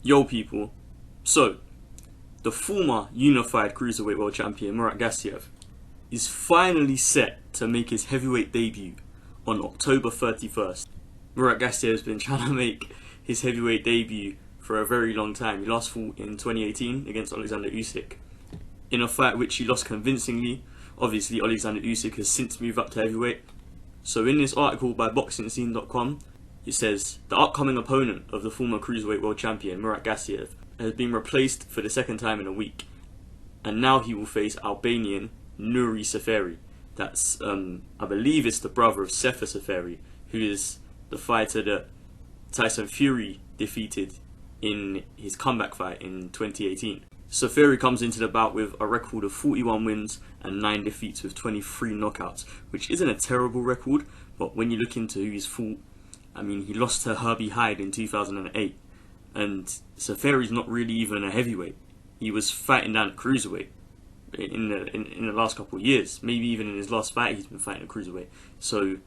Yo people, so the former unified cruiserweight world champion Murat Gassiev is finally set to make his heavyweight debut on October 31st. Murat Gassiev has been trying to make his heavyweight debut for a very long time. He last fought in 2018 against Alexander Usyk in a fight which he lost convincingly. Obviously Alexander Usyk has since moved up to heavyweight. So in this article by BoxingScene.com, it says the upcoming opponent of the former cruiserweight world champion Murat Gassiev has been replaced for the second time in a week, and now he will face Albanian Nuri Seferi. That's I believe it's the brother of Sefer Seferi, who is the fighter that Tyson Fury defeated in his comeback fight in 2018. Seferi comes into the bout with a record of 41 wins and 9 defeats with 23 knockouts, which isn't a terrible record, but when you look into who he's fought, I mean, he lost to Herbie Hyde in 2008, and Seferi's not really even a heavyweight. He was fighting down at cruiserweight in the last couple of years. Maybe even in his last fight he's been fighting at cruiserweight. So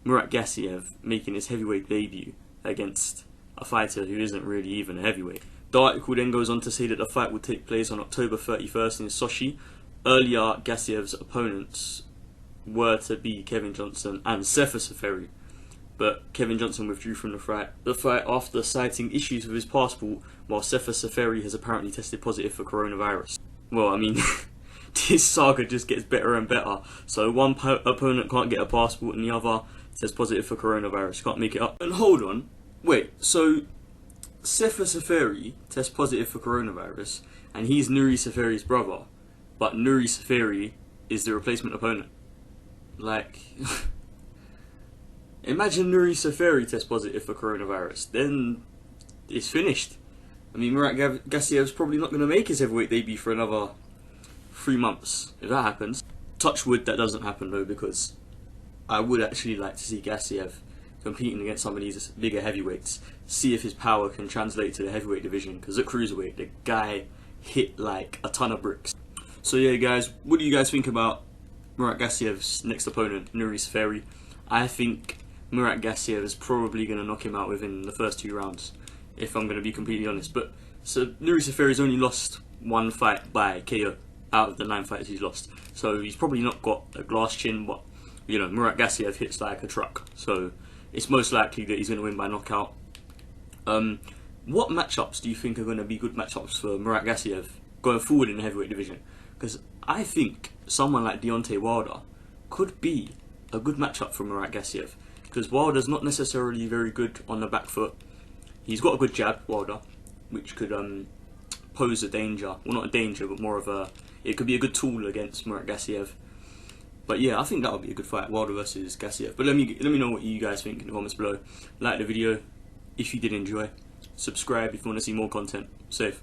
Murat Gassiev making his heavyweight debut against a fighter who isn't really even a heavyweight. The article then goes on to say that the fight will take place on October 31st in Sochi. Earlier, Gassiev's opponents were to be Kevin Johnson and Sefer Seferi, but Kevin Johnson withdrew from the fight after citing issues with his passport, while Sefer Seferi has apparently tested positive for coronavirus. Well, I mean, this saga just gets better and better. So one opponent can't get a passport and the other tests positive for coronavirus. Can't make it up. And hold on, wait, so Sefer Seferi tests positive for coronavirus and he's Nuri Seferi's brother, but Nuri Seferi is the replacement opponent. Like, imagine Nuri Seferi tests positive for coronavirus, then it's finished. I mean, Murat Gassiev's probably not going to make his heavyweight debut for another 3 months, if that happens. Touch wood that doesn't happen though, because I would actually like to see Gassiev competing against some of these bigger heavyweights, see if his power can translate to the heavyweight division, because at cruiserweight the guy hit like a ton of bricks. So yeah guys, what do you guys think about Murat Gassiev's next opponent, Nuri Seferi? I think Murat Gassiev is probably going to knock him out within the first 2 rounds, if I'm going to be completely honest. But so Nuri Seferi's only lost 1 fight by KO out of the 9 fights he's lost, so he's probably not got a glass chin, but you know, Murat Gassiev hits like a truck, so it's most likely that he's going to win by knockout. What matchups do you think are going to be good matchups for Murat Gassiev going forward in the heavyweight division? Because I think someone like Deontay Wilder could be a good matchup for Murat Gassiev, because Wilder's not necessarily very good on the back foot. He's got a good jab, Wilder, which could pose a danger. Well, not a danger, but more of a... It could be a good tool against Murat Gassiev. But yeah, I think that would be a good fight, Wilder versus Gassiev. But let me know what you guys think in the comments below. Like the video if you did enjoy. Subscribe if you want to see more content. Safe.